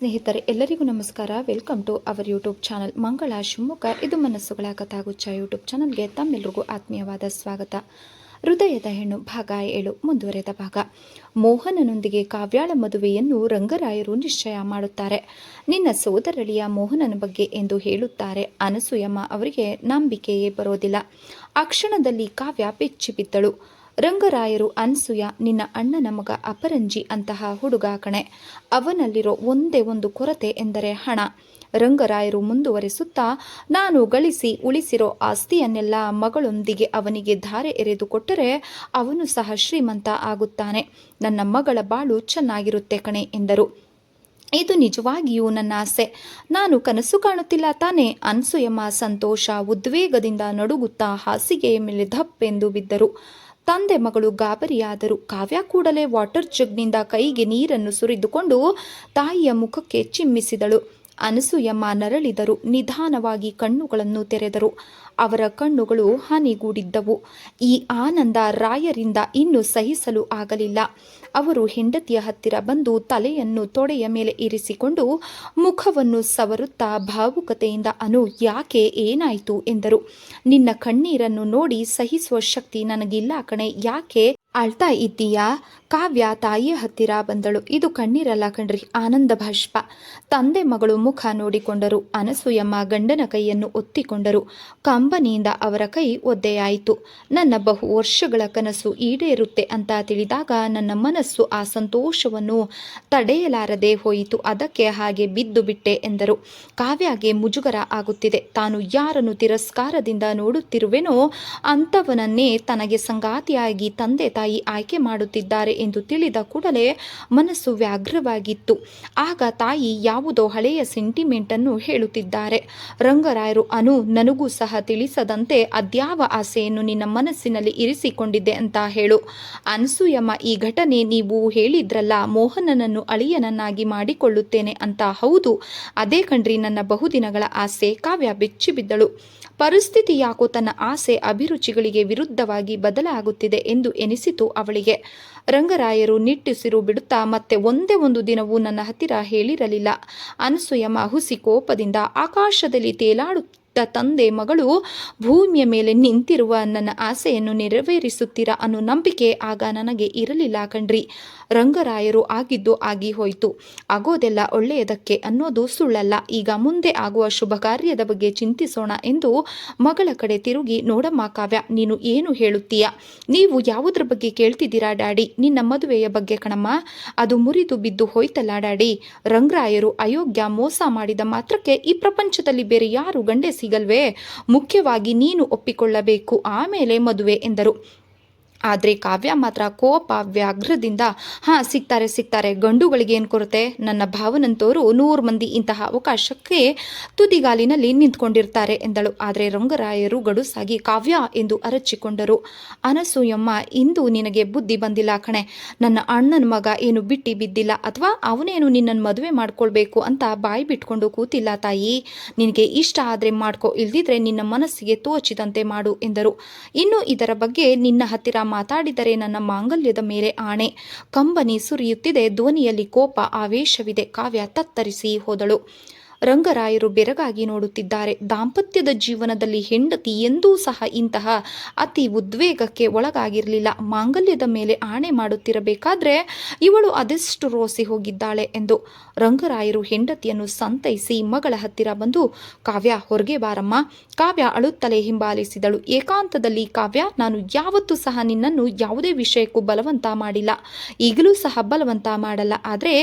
ಸ್ನೇಹಿತರೆ ಎಲ್ಲರಿಗೂ ನಮಸ್ಕಾರ. Welcome to our YouTube channel Mangala Shivamogga. ಇದು ಮನಸ್ಸುಗಳ ಕಥಾಗುಚ್ಛ ಯೂಟ್ಯೂಬ್ ಚಾನಲ್ಗೆ ತಮ್ಮೆಲ್ಲರಿಗೂ ಆತ್ಮೀಯವಾದ ಸ್ವಾಗತ. ಹೃದಯದ ಹೆಣ್ಣು ಭಾಗ 7 ಮುಂದುವರೆದ ಭಾಗ. ಮೋಹನನೊಂದಿಗೆ ಕಾವ್ಯಾಳ ಮದುವೆಯನ್ನು ರಂಗರಾಯರು ನಿಶ್ಚಯ ಮಾಡುತ್ತಾರೆ. ನಿನ್ನ ಸೋದರಳಿಯ ಮೋಹನನ ಬಗ್ಗೆ ಎಂದು ಹೇಳುತ್ತಾರೆ. ಅನಸೂಯಮ್ಮ ಅವರಿಗೆ ನಂಬಿಕೆಯೇ ಬರೋದಿಲ್ಲ. ಆ ಕ್ಷಣದಲ್ಲಿ ಕಾವ್ಯ ಬೆಚ್ಚಿ ಬಿದ್ದಳು. ರಂಗರಾಯರು, ಅನಸೂಯ, ನಿನ್ನ ಅಣ್ಣನ ಮಗ ಅಪರಂಜಿ ಅಂತಹ ಹುಡುಗ ಕಣೆ. ಅವನಲ್ಲಿರೋ ಒಂದೇ ಒಂದು ಕೊರತೆ ಎಂದರೆ ಹಣ. ರಂಗರಾಯರು ಮುಂದುವರೆಸುತ್ತಾ, ನಾನು ಗಳಿಸಿ ಉಳಿಸಿರೋ ಆಸ್ತಿಯನ್ನೆಲ್ಲ ಮಗಳೊಂದಿಗೆ ಅವನಿಗೆ ಧಾರೆ ಎರೆದು ಕೊಟ್ಟರೆ ಅವನು ಸಹ ಶ್ರೀಮಂತ ಆಗುತ್ತಾನೆ. ನನ್ನ ಮಗಳ ಬಾಳು ಚೆನ್ನಾಗಿರುತ್ತೆ ಕಣೆ ಎಂದರು. ಇದು ನಿಜವಾಗಿಯೂ ನನ್ನ ಆಸೆ. ನಾನು ಕನಸು ಕಾಣುತ್ತಿಲ್ಲ ತಾನೇ? ಅನಸೂಯಮ್ಮ ಸಂತೋಷ ಉದ್ವೇಗದಿಂದ ನಡುಗುತ್ತಾ ಹಾಸಿಗೆಯ ಮೇಲೆ ಧಪ್ಪೆಂದು ಬಿದ್ದರು. ತಂದೆ ಮಗಳು ಗಾಬರಿಯಾದರು. ಕಾವ್ಯ ಕೂಡಲೇ ವಾಟರ್ ಜಗ್ನಿಂದ ಕೈಗೆ ನೀರನ್ನು ಸುರಿದುಕೊಂಡು ತಾಯಿಯ ಮುಖಕ್ಕೆ ಚಿಮ್ಮಿಸಿದಳು. ಅನಸೂಯಮ್ಮ ನರಳಿದರು. ನಿಧಾನವಾಗಿ ಕಣ್ಣುಗಳನ್ನು ತೆರೆದರು. ಅವರ ಕಣ್ಣುಗಳು ಹನಿಗೂಡಿದ್ದವು. ಈ ಆನಂದ ರಾಯರಿಂದ ಇನ್ನೂ ಸಹಿಸಲು ಆಗಲಿಲ್ಲ. ಅವರು ಹೆಂಡತಿಯ ಹತ್ತಿರ ಬಂದು ತಲೆಯನ್ನು ತೊಡೆಯ ಮೇಲೆ ಇರಿಸಿಕೊಂಡು ಮುಖವನ್ನು ಸವರುತ್ತಾ ಭಾವುಕತೆಯಿಂದ, ಅನು, ಯಾಕೆ, ಏನಾಯಿತು ಎಂದರು. ನಿನ್ನ ಕಣ್ಣೀರನ್ನು ನೋಡಿ ಸಹಿಸುವ ಶಕ್ತಿ ನನಗಿಲ್ಲ ಕಣೆ. ಯಾಕೆ ಅಳ್ತಾ ಇದ್ದೀಯಾ? ಕಾವ್ಯ ತಾಯಿಯ ಹತ್ತಿರ ಬಂದಳು. ಇದು ಕಣ್ಣೀರಲ್ಲ ಕಣ್ರಿ, ಆನಂದ ಬಾಷ್ಪ. ತಂದೆ ಮಗಳು ಮುಖ ನೋಡಿಕೊಂಡರು. ಅನಸೂಯಮ್ಮ ಗಂಡನ ಕೈಯನ್ನು ಒತ್ತಿಕೊಂಡರು. ಕಂಬನಿಯಿಂದ ಅವರ ಕೈ ಒದ್ದೆಯಾಯಿತು. ನನ್ನ ಬಹು ವರ್ಷಗಳ ಕನಸು ಈಡೇರುತ್ತೆ ಅಂತ ತಿಳಿದಾಗ ನನ್ನ ಮನಸ್ಸು ಆ ಸಂತೋಷವನ್ನು ತಡೆಯಲಾರದೆ ಹೋಯಿತು. ಅದಕ್ಕೆ ಹಾಗೆ ಬಿದ್ದು ಬಿಟ್ಟೆ ಎಂದರು. ಕಾವ್ಯಗೆ ಮುಜುಗರ ಆಗುತ್ತಿದೆ. ತಾನು ಯಾರನ್ನು ತಿರಸ್ಕಾರದಿಂದ ನೋಡುತ್ತಿರುವೆನೋ ಅಂಥವನನ್ನೇ ತನಗೆ ಸಂಗಾತಿಯಾಗಿ ತಂದೆ ತಾಯಿ ಆಯ್ಕೆ ಮಾಡುತ್ತಿದ್ದಾರೆ ಎಂದು ತಿಳಿದ ಕೂಡಲೇ ಮನಸ್ಸು ವ್ಯಾಘ್ರವಾಗಿತ್ತು. ಆಗ ತಾಯಿ ಯಾವುದೋ ಹಳೆಯ ಸೆಂಟಿಮೆಂಟನ್ನು ಹೇಳುತ್ತಿದ್ದಾರೆ. ರಂಗರಾಯರು, ಅನು, ನನಗೂ ಸಹ ತಿಳಿಸದಂತೆ ಅದ್ಯಾವ ಆಸೆಯನ್ನು ನಿನ್ನ ಮನಸ್ಸಿನಲ್ಲಿ ಇರಿಸಿಕೊಂಡಿದ್ದೆ ಅಂತ ಹೇಳು. ಅನಸೂಯಮ್ಮ, ಈ ಘಟನೆ ನೀವು ಹೇಳಿದ್ರಲ್ಲ, ಮೋಹನನನ್ನು ಅಳಿಯನನ್ನಾಗಿ ಮಾಡಿಕೊಳ್ಳುತ್ತೇನೆ ಅಂತ. ಹೌದು, ಅದೇ ಕಣ್ರಿ ನನ್ನ ಬಹುದಿನಗಳ ಆಸೆ. ಕಾವ್ಯ ಬೆಚ್ಚಿ ಬಿದ್ದಳು. ಪರಿಸ್ಥಿತಿ ಯಾಕೋ ತನ್ನ ಆಸೆ ಅಭಿರುಚಿಗಳಿಗೆ ವಿರುದ್ಧವಾಗಿ ಬದಲಾಗುತ್ತಿದೆ ಎಂದು ಎನಿಸಿತು ಅವಳಿಗೆ. ರಂಗರಾಯರು ನಿಟ್ಟುಸಿರು ಬಿಡುತ್ತಾ, ಮತ್ತೆ ಒಂದೇ ಒಂದು ದಿನವೂ ನನ್ನ ಹತ್ತಿರ ಹೇಳಿರಲಿಲ್ಲ. ಅನಸೂಯಮ್ಮ ಹುಸಿ ಕೋಪದಿಂದ, ಆಕಾಶದಲ್ಲಿ ತೇಲಾಡುತ್ತ ತಂದೆ ಮಗಳು ಭೂಮಿಯ ಮೇಲೆ ನಿಂತಿರುವ ನನ್ನ ಆಸೆಯನ್ನು ನೆರವೇರಿಸುತ್ತೀರಾ ಅನ್ನೋ ನಂಬಿಕೆ ಆಗ ನನಗೆ ಇರಲಿಲ್ಲ ಕಣ್ರಿ. ರಂಗರಾಯರು, ಆಗಿದ್ದು ಆಗಿ ಹೋಯಿತು. ಆಗೋದೆಲ್ಲ ಒಳ್ಳೆಯದಕ್ಕೆ ಅನ್ನೋದು ಸುಳ್ಳಲ್ಲ. ಈಗ ಮುಂದೆ ಆಗುವ ಶುಭ ಕಾರ್ಯದ ಬಗ್ಗೆ ಚಿಂತಿಸೋಣ ಎಂದು ಮಗಳ ಕಡೆ ತಿರುಗಿ, ನೋಡಮ್ಮ ಕಾವ್ಯ, ನೀನು ಏನು ಹೇಳುತ್ತೀಯ? ನೀವು ಯಾವುದ್ರ ಬಗ್ಗೆ ಕೇಳ್ತಿದ್ದೀರಾ ಡ್ಯಾಡಿ? ನಿನ್ನ ಮದುವೆಯ ಬಗ್ಗೆ ಕಣಮ್ಮ. ಅದು ಮುರಿದು ಬಿದ್ದು ಹೋಯ್ತಲ್ಲ ಡ್ಯಾಡಿ. ರಂಗರಾಯರು ಅಯೋಗ್ಯ, ಮೋಸ ಮಾಡಿದ ಮಾತ್ರಕ್ಕೆ ಈ ಪ್ರಪಂಚದಲ್ಲಿ ಬೇರೆ ಯಾರು ಗಂಡೆ ಸಿಗಲ್ವೇ? ಮುಖ್ಯವಾಗಿ ನೀನು ಒಪ್ಪಿಕೊಳ್ಳಬೇಕು, ಆಮೇಲೆ ಮದುವೆ ಎಂದರು. ಆದರೆ ಕಾವ್ಯ ಮಾತ್ರ ಕೋಪ ವ್ಯಾಘ್ರದಿಂದ, ಸಿಗ್ತಾರೆ, ಗಂಡುಗಳಿಗೆ ಏನು ಕೊರತೆ? ನನ್ನ ಭಾವನಂತೋರು 100 ಮಂದಿ ಇಂತಹ ಅವಕಾಶಕ್ಕೆ ತುದಿಗಾಲಿನಲ್ಲಿ ನಿಂತ್ಕೊಂಡಿರ್ತಾರೆ ಎಂದಳು. ಆದರೆ ರಂಗರಾಯರು ಗಡುಸಾಗಿ, ಕಾವ್ಯ ಎಂದು ಅರಚಿಕೊಂಡರು. ಅನಸೂಯಮ್ಮ, ಇಂದು ನಿನಗೆ ಬುದ್ಧಿ ಬಂದಿಲ್ಲ ಕಣೆ. ನನ್ನ ಅಣ್ಣನ ಮಗ ಏನು ಬಿಟ್ಟಿ ಬಿದ್ದಿಲ್ಲ, ಅಥವಾ ಅವನೇನು ನಿನ್ನನ್ನು ಮದುವೆ ಮಾಡ್ಕೊಳ್ಬೇಕು ಅಂತ ಬಾಯಿ ಬಿಟ್ಕೊಂಡು ಕೂತಿಲ್ಲ ತಾಯಿ. ನಿನಗೆ ಇಷ್ಟ ಆದರೆ ಮಾಡ್ಕೊ, ಇಲ್ದಿದ್ರೆ ನಿನ್ನ ಮನಸ್ಸಿಗೆ ತೋಚಿದಂತೆ ಮಾಡು ಎಂದರು. ಇನ್ನು ಇದರ ಬಗ್ಗೆ ನಿನ್ನ ಹತ್ತಿರ ಮಾತಾಡಿದರೆ ನನ್ನ ಮಾಂಗಲ್ಯದ ಮೇಲೆ ಆಣೆ. ಕಂಬನಿ ಸುರಿಯುತ್ತಿದೆ. ಧ್ವನಿಯಲ್ಲಿ ಕೋಪ, ಆವೇಶವಿದೆ. ಕಾವ್ಯ ತತ್ತರಿಸಿ ಹೋದಳು. ರಂಗರಾಯರು ಬೆರಗಾಗಿ ನೋಡುತ್ತಿದ್ದಾರೆ. ದಾಂಪತ್ಯದ ಜೀವನದಲ್ಲಿ ಹೆಂಡತಿ ಎಂದೂ ಸಹ ಇಂತಹ ಅತಿ ಉದ್ವೇಗಕ್ಕೆ ಒಳಗಾಗಿರಲಿಲ್ಲ. ಮಾಂಗಲ್ಯದ ಮೇಲೆ ಆಣೆ ಮಾಡುತ್ತಿರಬೇಕಾದ್ರೆ ಇವಳು ಅದೆಷ್ಟು ರೋಸಿ ಹೋಗಿದ್ದಾಳೆ ಎಂದು. ರಂಗರಾಯರು ಹೆಂಡತಿಯನ್ನು ಸಂತೈಸಿ ಮಗಳ ಹತ್ತಿರ ಬಂದು, ಕಾವ್ಯ, ಹೊರಗೆ ಬಾರಮ್ಮ. ಕಾವ್ಯ ಅಳುತ್ತಲೇ ಹಿಂಬಾಲಿಸಿದಳು. ಏಕಾಂತದಲ್ಲಿ, ಕಾವ್ಯ, ನಾನು ಯಾವತ್ತೂ ಸಹ ನಿನ್ನನ್ನು ಯಾವುದೇ ವಿಷಯಕ್ಕೂ ಬಲವಂತ ಮಾಡಿಲ್ಲ, ಈಗಲೂ ಸಹ ಬಲವಂತ ಮಾಡಲ್ಲ. ಆದರೆ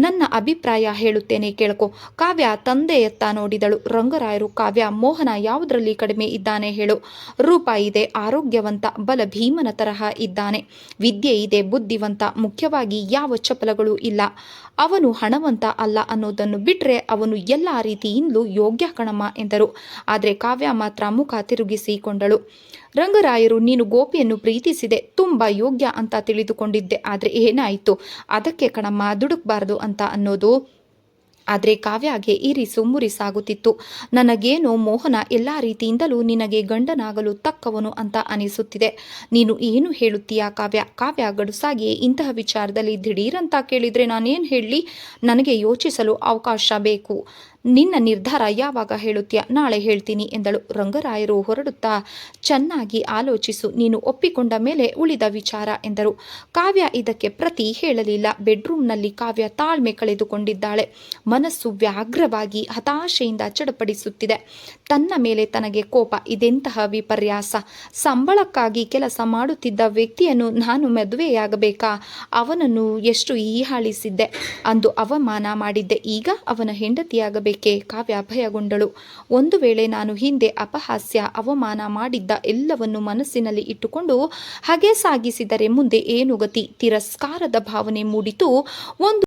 ನನ್ನ ಅಭಿಪ್ರಾಯ ಹೇಳುತ್ತೇನೆ ಕೇಳ್ಕೊ. ಕಾವ್ಯ ತಂದೆಯತ್ತ ನೋಡಿದಳು. ರಂಗರಾಯರು, ಕಾವ್ಯ, ಮೋಹನ ಯಾವುದರಲ್ಲಿ ಕಡಿಮೆ ಇದ್ದಾನೆ ಹೇಳು? ರೂಪ ಇದೆ, ಆರೋಗ್ಯವಂತ, ಬಲ ಭೀಮನ ತರಹ ಇದ್ದಾನೆ, ವಿದ್ಯೆ ಇದೆ, ಬುದ್ಧಿವಂತ, ಮುಖ್ಯವಾಗಿ ಯಾವ ಚಪಲಗಳೂ ಇಲ್ಲ. ಅವನು ಹಣವಂತ ಅಲ್ಲ ಅನ್ನೋದನ್ನು ಬಿಟ್ರೆ ಅವನು ಎಲ್ಲ ರೀತಿಯಿಂದಲೂ ಯೋಗ್ಯ ಕಣಮ್ಮ ಎಂದರು. ಆದರೆ ಕಾವ್ಯ ಮಾತ್ರ ಮುಖ ತಿರುಗಿಸಿಕೊಂಡಳು. ರಂಗರಾಯರು, ನೀನು ಗೋಪಿಯನ್ನು ಪ್ರೀತಿಸಿದೆ, ತುಂಬ ಯೋಗ್ಯ ಅಂತ ತಿಳಿದುಕೊಂಡಿದ್ದೆ. ಆದರೆ ಏನಾಯಿತು? ಅದಕ್ಕೆ ಕಣಮ್ಮ ದುಡುಕ್ಬಾರ್ದು ಅಂತ ಅನ್ನೋದು. ಆದರೆ ಕಾವ್ಯಗೆ ಇರಿಸು ಮುರಿಸಾಗುತ್ತಿತ್ತು. ನನಗೇನೋ ಮೋಹನ ಎಲ್ಲ ರೀತಿಯಿಂದಲೂ ನಿನಗೆ ಗಂಡನಾಗಲು ತಕ್ಕವನು ಅಂತ ಅನಿಸುತ್ತಿದೆ. ನೀನು ಏನು ಹೇಳುತ್ತೀಯಾ ಕಾವ್ಯ? ಕಾವ್ಯ ಗಡುಸಾಗಿ ಇಂತಹ ವಿಚಾರದಲ್ಲಿ ದಿಢೀರಂತ ಕೇಳಿದರೆ ನಾನೇನು ಹೇಳಲಿ? ನನಗೆ ಯೋಚಿಸಲು ಅವಕಾಶ ಬೇಕು. ನಿನ್ನ ನಿರ್ಧಾರ ಯಾವಾಗ ಹೇಳುತ್ತೀಯ? ನಾಳೆ ಹೇಳ್ತೀನಿ ಎಂದಳು. ರಂಗರಾಯರು ಹೊರಡುತ್ತಾ, ಚೆನ್ನಾಗಿ ಆಲೋಚಿಸು, ನೀನು ಒಪ್ಪಿಕೊಂಡ ಮೇಲೆ ಉಳಿದ ವಿಚಾರ ಎಂದರು. ಕಾವ್ಯ ಇದಕ್ಕೆ ಪ್ರತಿ ಹೇಳಲಿಲ್ಲ. ಬೆಡ್ರೂಮ್ನಲ್ಲಿ ಕಾವ್ಯ ತಾಳ್ಮೆ ಕಳೆದುಕೊಂಡಿದ್ದಾಳೆ. ಮನಸ್ಸು ವ್ಯಾಘ್ರವಾಗಿ ಹತಾಶೆಯಿಂದ ಚಡಪಡಿಸುತ್ತಿದೆ. ತನ್ನ ಮೇಲೆ ತನಗೆ ಕೋಪ. ಇದೆಂತಹ ವಿಪರ್ಯಾಸ! ಸಂಬಳಕ್ಕಾಗಿ ಕೆಲಸ ಮಾಡುತ್ತಿದ್ದ ವ್ಯಕ್ತಿಯನ್ನು ನಾನು ಮದುವೆಯಾಗಬೇಕಾ? ಅವನನ್ನು ಎಷ್ಟು ಹೀಯಾಳಿಸಿದ್ದೆ, ಅಂದು ಅವಮಾನ ಮಾಡಿದ್ದೆ, ಈಗ ಅವನ ಹೆಂಡತಿಯಾಗಬೇಕು. ಕಾವ್ಯ ಭಯಗೊಂಡಳು. ಒಂದು ವೇಳೆ ನಾನು ಹಿಂದೆ ಅಪಹಾಸ್ಯ ಅವಮಾನ ಮಾಡಿದ್ದ ಎಲ್ಲವನ್ನು ಮನಸ್ಸಿನಲ್ಲಿ ಇಟ್ಟುಕೊಂಡು ಹಾಗೆ ಸಾಗಿಸಿದರೆ ಮುಂದೆ ಏನು ಗತಿ? ತಿರಸ್ಕಾರದ ಭಾವನೆ ಮೂಡಿತು. ಒಂದು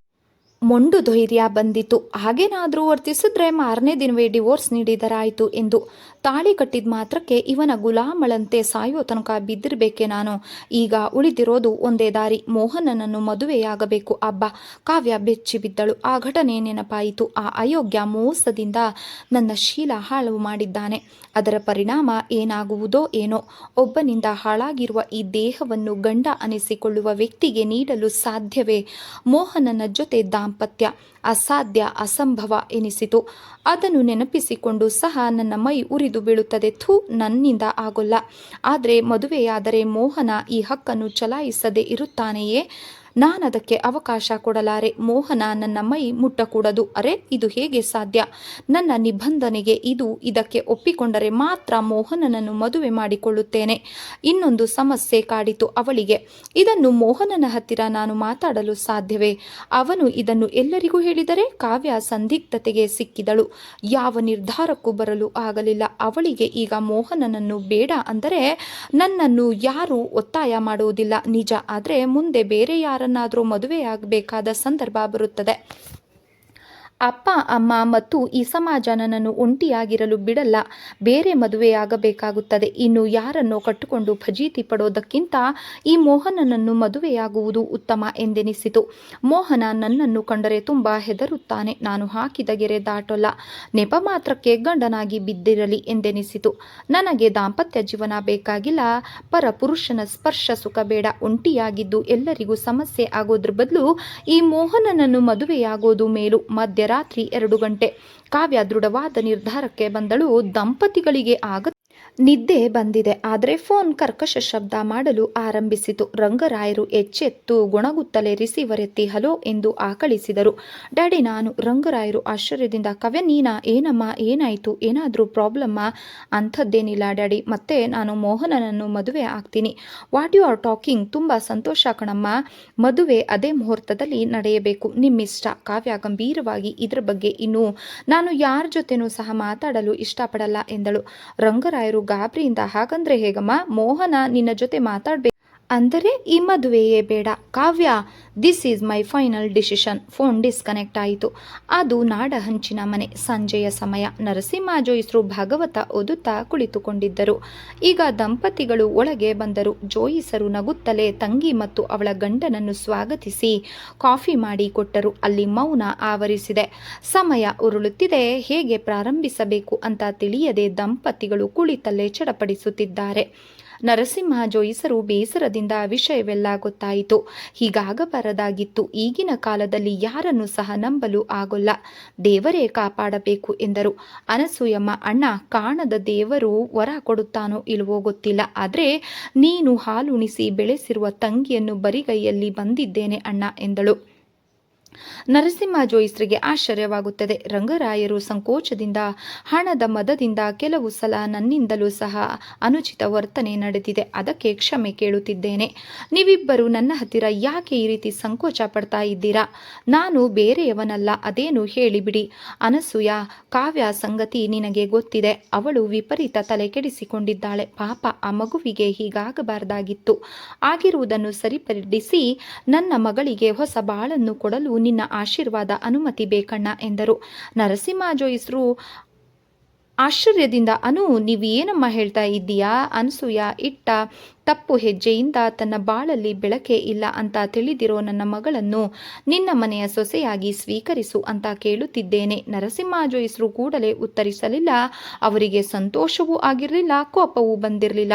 ಮೊಂಡು ಧೈರ್ಯ ಬಂದಿತು. ಹಾಗೇನಾದರೂ ವರ್ತಿಸಿದ್ರೆ ಮಾರನೇ ದಿನವೇ ಡಿವೋರ್ಸ್ ನೀಡಿದರಾಯಿತು ಎಂದು. ತಾಳಿ ಕಟ್ಟಿದ ಮಾತ್ರಕ್ಕೆ ಇವನ ಗುಲಾಮಳಂತೆ ಸಾಯೋ ತನಕ ಬಿದ್ದಿರಬೇಕೆ ನಾನು? ಈಗ ಉಳಿದಿರೋದು ಒಂದೇ ದಾರಿ, ಮೋಹನನನ್ನು ಮದುವೆಯಾಗಬೇಕು. ಅಬ್ಬಾ! ಕಾವ್ಯ ಬೆಚ್ಚಿ ಬಿದ್ದಳು. ಆ ಘಟನೆ ನೆನಪಾಯಿತು. ಆ ಅಯೋಗ್ಯ ಮೋಸದಿಂದ ನನ್ನ ಶೀಲ ಹಾಳು ಮಾಡಿದ್ದಾನೆ. ಅದರ ಪರಿಣಾಮ ಏನಾಗುವುದೋ ಏನೋ. ಒಬ್ಬನಿಂದ ಹಾಳಾಗಿರುವ ಈ ದೇಹವನ್ನು ಗಂಡ ಅನಿಸಿಕೊಳ್ಳುವ ವ್ಯಕ್ತಿಗೆ ನೀಡಲು ಸಾಧ್ಯವೇ? ಮೋಹನನ ಜೊತೆ ದಾಂಪತ್ಯ ಅಸಾಧ್ಯ, ಅಸಂಭವ ಎನಿಸಿತು. ಅದನ್ನು ನೆನಪಿಸಿಕೊಂಡು ಸಹ ನನ್ನ ಮೈ ಉರಿದು ಬೀಳುತ್ತದೆ. ಥೂ, ನನ್ನಿಂದ ಆಗೋಲ್ಲ. ಆದರೆ ಮದುವೆಯಾದರೆ ಮೋಹನ ಈ ಹಕ್ಕನ್ನು ಚಲಾಯಿಸದೆ ಇರುತ್ತಾನೆಯೇ? ನಾನದಕ್ಕೆ ಅವಕಾಶ ಕೊಡಲಾರೆ. ಮೋಹನ ನನ್ನ ಮೈ ಮುಟ್ಟಕೂಡದು. ಅರೆ, ಇದು ಹೇಗೆ ಸಾಧ್ಯ? ನನ್ನ ನಿಬಂಧನೆಗೆ ಇದಕ್ಕೆ ಒಪ್ಪಿಕೊಂಡರೆ ಮಾತ್ರ ಮೋಹನನನ್ನು ಮದುವೆ ಮಾಡಿಕೊಳ್ಳುತ್ತೇನೆ. ಇನ್ನೊಂದು ಸಮಸ್ಯೆ ಕಾಡಿತು ಅವಳಿಗೆ. ಇದನ್ನು ಮೋಹನನ ಹತ್ತಿರ ನಾನು ಮಾತಾಡಲು ಸಾಧ್ಯವೇ? ಅವನು ಇದನ್ನು ಎಲ್ಲರಿಗೂ ಹೇಳಿದರೆ? ಕಾವ್ಯ ಸಂದಿಗ್ಧತೆಗೆ ಸಿಕ್ಕಿದಳು. ಯಾವ ನಿರ್ಧಾರಕ್ಕೂ ಬರಲು ಆಗಲಿಲ್ಲ. ಅವಳಿಗೆ ಈಗ ಮೋಹನನನ್ನು ಬೇಡ ಅಂದರೆ ನನ್ನನ್ನು ಯಾರೂ ಒತ್ತಾಯ ಮಾಡುವುದಿಲ್ಲ ನಿಜ. ಆದರೆ ಮುಂದೆ ಬೇರೆ ಯಾರನ್ನಾದರೂ ಮದುವೆಯಾಗಬೇಕಾದ ಸಂದರ್ಭ ಬರುತ್ತದೆ. ಅಪ್ಪ ಅಮ್ಮ ಮತ್ತು ಈ ಸಮಾಜ ನನ್ನನ್ನು ಒಂಟಿಯಾಗಿರಲು ಬಿಡಲ್ಲ. ಬೇರೆ ಮದುವೆಯಾಗಬೇಕಾಗುತ್ತದೆ. ಇನ್ನು ಯಾರನ್ನೋ ಕಟ್ಟಿಕೊಂಡು ಫಜೀತಿ ಪಡೋದಕ್ಕಿಂತ ಈ ಮೋಹನನನ್ನು ಮದುವೆಯಾಗುವುದು ಉತ್ತಮ ಎಂದೆನಿಸಿತು. ಮೋಹನ ನನ್ನನ್ನು ಕಂಡರೆ ತುಂಬ ಹೆದರುತ್ತಾನೆ. ನಾನು ಹಾಕಿದ ಗೆರೆ ದಾಟೋಲ್ಲ. ನೆಪ ಮಾತ್ರಕ್ಕೆ ಗಂಡನಾಗಿ ಬಿದ್ದಿರಲಿ ಎಂದೆನಿಸಿತು. ನನಗೆ ದಾಂಪತ್ಯ ಜೀವನ ಬೇಕಾಗಿಲ್ಲ. ಪರ ಪುರುಷನ ಸ್ಪರ್ಶ ಸುಖ ಬೇಡ. ಒಂಟಿಯಾಗಿದ್ದು ಎಲ್ಲರಿಗೂ ಸಮಸ್ಯೆ ಆಗೋದ್ರ ಬದಲು ಈ ಮೋಹನನನ್ನು ಮದುವೆಯಾಗೋದು ಮೇಲು. ಮಧ್ಯರಾತ್ರಿ 2 ಗಂಟೆ. ಕಾವ್ಯ ದೃಢವಾದ ನಿರ್ಧಾರಕ್ಕೆ ಬಂದಳು. ದಂಪತಿಗಳಿಗೆ ನಿದ್ದೆ ಬಂದಿದೆ. ಆದರೆ ಫೋನ್ ಕರ್ಕಶ ಶಬ್ದ ಮಾಡಲು ಆರಂಭಿಸಿತು. ರಂಗರಾಯರು ಎಚ್ಚೆತ್ತು ಗೊಣಗುತ್ತಲೇ ರಿಸೀವರ್ ಎತ್ತಿ ಹಲೋ ಎಂದು ಆಕಳಿಸಿದರು. ಡ್ಯಾಡಿ, ನಾನು. ರಂಗರಾಯರು ಆಶ್ಚರ್ಯದಿಂದ, ಕಾವ್ಯ ನೀನಾ? ಏನಮ್ಮ, ಏನಾಯಿತು? ಏನಾದರೂ ಪ್ರಾಬ್ಲಮ್ಮಾ? ಅಂಥದ್ದೇನಿಲ್ಲ ಡ್ಯಾಡಿ. ಮತ್ತೆ ನಾನು ಮೋಹನನನ್ನು ಮದುವೆ ಆಗ್ತೀನಿ. What you are talking? ತುಂಬ ಸಂತೋಷ ಕಣಮ್ಮ. ಮದುವೆ ಅದೇ ಮುಹೂರ್ತದಲ್ಲಿ ನಡೆಯಬೇಕು. ನಿಮ್ಮಿಷ್ಟ. ಕಾವ್ಯ ಗಂಭೀರವಾಗಿ, ಇದರ ಬಗ್ಗೆ ಇನ್ನು ನಾನು ಯಾರ ಜೊತೆನೂ ಸಹ ಮಾತಾಡಲು ಇಷ್ಟಪಡಲ್ಲ ಎಂದಳು. ರಂಗರಾಯರು ಗಾಬರಿಯಿಂದ, ಹಾಗಂದ್ರೆ ಹೇಗಮ್ಮ? ಮೋಹನ ನಿನ್ನ ಜೊತೆ ಮಾತಾಡ್ಬೇಕು ಅಂದರೆ ಈ ಮದುವೆಯೇ ಬೇಡ. Kavya, this is my final decision. Phone disconnect ಆಯಿತು. ಅದು ನಾಡ ಹಂಚಿನ ಮನೆ. ಸಂಜೆಯ ಸಮಯ. ನರಸಿಂಹ ಜೋಯಿಸರು ಭಾಗವತ ಓದುತ್ತಾ ಕುಳಿತುಕೊಂಡಿದ್ದರು. ಈಗ ದಂಪತಿಗಳು ಒಳಗೆ ಬಂದರು. ಜೋಯಿಸರು ನಗುತ್ತಲೇ ತಂಗಿ ಮತ್ತು ಅವಳ ಗಂಡನನ್ನು ಸ್ವಾಗತಿಸಿ ಕಾಫಿ ಮಾಡಿ ಕೊಟ್ಟರು. ಅಲ್ಲಿ ಮೌನ ಆವರಿಸಿದೆ. ಸಮಯ ಉರುಳುತ್ತಿದೆ. ಹೇಗೆ ಪ್ರಾರಂಭಿಸಬೇಕು ಅಂತ ತಿಳಿಯದೆ ದಂಪತಿಗಳು ಕುಳಿತಲ್ಲೇ ಚಡಪಡಿಸುತ್ತಿದ್ದಾರೆ. ನರಸಿಂಹ ಜೋಯಿಸರು ಬೇಸರದಿಂದ ವಿಷಯವೆಲ್ಲ ಗೊತ್ತಾಯಿತು. ಹೀಗಾಗಬಾರದಾಗಿತ್ತು. ಈಗಿನ ಕಾಲದಲ್ಲಿ ಯಾರನ್ನು ಸಹ ನಂಬಲು ಆಗೋಲ್ಲ. ದೇವರೇ ಕಾಪಾಡಬೇಕು ಎಂದರು. ಅನಸೂಯಮ್ಮ, ಅಣ್ಣ, ಕಾಣದ ದೇವರು ವರ ಕೊಡುತ್ತಾನೋ ಇಲ್ವೋ ಗೊತ್ತಿಲ್ಲ. ಆದರೆ ನೀನು ಹಾಲುಣಿಸಿ ಬೆಳೆಸಿರುವ ತಂಗಿಯನ್ನು ಬರಿಗೈಯಲ್ಲಿ ಬಂದಿದ್ದೇನೆ ಅಣ್ಣ ಎಂದಳು. ನರಸಿಂಹ ಜೋಯಿಸ್ರಿಗೆ ಆಶ್ಚರ್ಯವಾಗುತ್ತದೆ. ರಂಗರಾಯರು ಸಂಕೋಚದಿಂದ, ಹಣದ ಮದದಿಂದ ಕೆಲವು ಸಲ ನನ್ನಿಂದಲೂ ಸಹ ಅನುಚಿತ ವರ್ತನೆ ನಡೆದಿದೆ. ಅದಕ್ಕೆ ಕ್ಷಮೆ ಕೇಳುತ್ತಿದ್ದೇನೆ. ನೀವಿಬ್ಬರು ನನ್ನ ಹತ್ತಿರ ಯಾಕೆ ಈ ರೀತಿ ಸಂಕೋಚ ಪಡ್ತಾ ಇದ್ದೀರಾ? ನಾನು ಬೇರೆಯವನಲ್ಲ, ಅದೇನು ಹೇಳಿಬಿಡಿ. ಅನಸೂಯ, ಕಾವ್ಯ ಸಂಗತಿ ನಿನಗೆ ಗೊತ್ತಿದೆ. ಅವಳು ವಿಪರೀತ ತಲೆ ಕೆಡಿಸಿಕೊಂಡಿದ್ದಾಳೆ. ಪಾಪ, ಆ ಮಗುವಿಗೆ ಹೀಗಾಗಬಾರ್ದಾಗಿತ್ತು. ಆಗಿರುವುದನ್ನು ಸರಿಪಡಿಸಿ ನನ್ನ ಮಗಳಿಗೆ ಹೊಸ ಬಾಳನ್ನು ಕೊಡಲು ನಿನ್ನ ಆಶೀರ್ವಾದ, ಅನುಮತಿ ಬೇಕಣ್ಣ ಎಂದರು. ನರಸಿಂಹ ಜೋಯಿಸರು ಆಶ್ಚರ್ಯದಿಂದ ಅನು, ನೀವು ಏನಮ್ಮ ಹೇಳ್ತಾ ಇದ್ದೀಯಾ? ಅನಸೂಯ ಇಟ್ಟ ತಪ್ಪು ಹೆಜ್ಜೆಯಿಂದ ತನ್ನ ಬಾಳಲ್ಲಿ ಬೆಳಕೆ ಇಲ್ಲ ಅಂತ ತಿಳಿದಿರೋ ನನ್ನ ಮಗಳನ್ನು ನಿನ್ನ ಮನೆಯ ಸೊಸೆಯಾಗಿ ಸ್ವೀಕರಿಸು ಅಂತ ಕೇಳುತ್ತಿದ್ದೇನೆ. ನರಸಿಂಹ ಜೋಯಿಸರು ಕೂಡಲೇ ಉತ್ತರಿಸಲಿಲ್ಲ. ಅವರಿಗೆ ಸಂತೋಷವೂ ಆಗಿರಲಿಲ್ಲ, ಕೋಪವೂ ಬಂದಿರಲಿಲ್ಲ.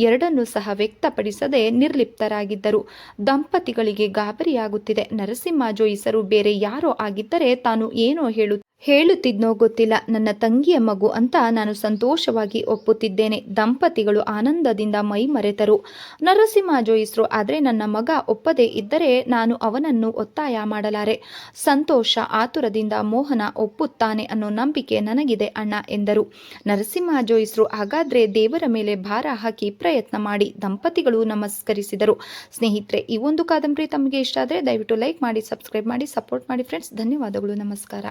ಎರಡನ್ನೂ ಸಹ ವ್ಯಕ್ತಪಡಿಸದೆ ನಿರ್ಲಿಪ್ತರಾಗಿದ್ದರು. ದಂಪತಿಗಳಿಗೆ ಗಾಬರಿಯಾಗುತ್ತಿದೆ. ನರಸಿಂಹ ಜೋಯಿಸರು ಬೇರೆ ಯಾರೋ ಆಗಿದ್ದರೆ ತಾನು ಏನೋ ಹೇಳುತ್ತಿದ್ನೋ ಗೊತ್ತಿಲ್ಲ. ನನ್ನ ತಂಗಿಯ ಮಗು ಅಂತ ನಾನು ಸಂತೋಷವಾಗಿ ಒಪ್ಪುತ್ತಿದ್ದೇನೆ. ದಂಪತಿಗಳು ಆನಂದದಿಂದ ಮೈ ಮರೆತರು. ನರಸಿಂಹ ಜೋಯಿಸರು, ಆದರೆ ನನ್ನ ಮಗ ಒಪ್ಪದೇ ಇದ್ದರೆ ನಾನು ಅವನನ್ನು ಒತ್ತಾಯ ಮಾಡಲಾರೆ. ಸಂತೋಷ ಆತುರದಿಂದ ಮೋಹನ ಒಪ್ಪುತ್ತಾನೆ ಅನ್ನೋ ನಂಬಿಕೆ ನನಗಿದೆ ಅಣ್ಣ ಎಂದರು. ನರಸಿಂಹ ಜೋಯಿಸರು, ಹಾಗಾದ್ರೆ ದೇವರ ಮೇಲೆ ಭಾರ ಹಾಕಿ ಪ್ರಯತ್ನ ಮಾಡಿ. ದಂಪತಿಗಳು ನಮಸ್ಕರಿಸಿದರು. ಸ್ನೇಹಿತರೆ, ಈ ಒಂದು ಕಾದಂಬರಿ ತಮಗೆ ಇಷ್ಟ ಆದರೆ ದಯವಿಟ್ಟು ಲೈಕ್ ಮಾಡಿ, ಸಬ್ಸ್ಕ್ರೈಬ್ ಮಾಡಿ, ಸಪೋರ್ಟ್ ಮಾಡಿ ಫ್ರೆಂಡ್ಸ್. ಧನ್ಯವಾದಗಳು. ನಮಸ್ಕಾರ.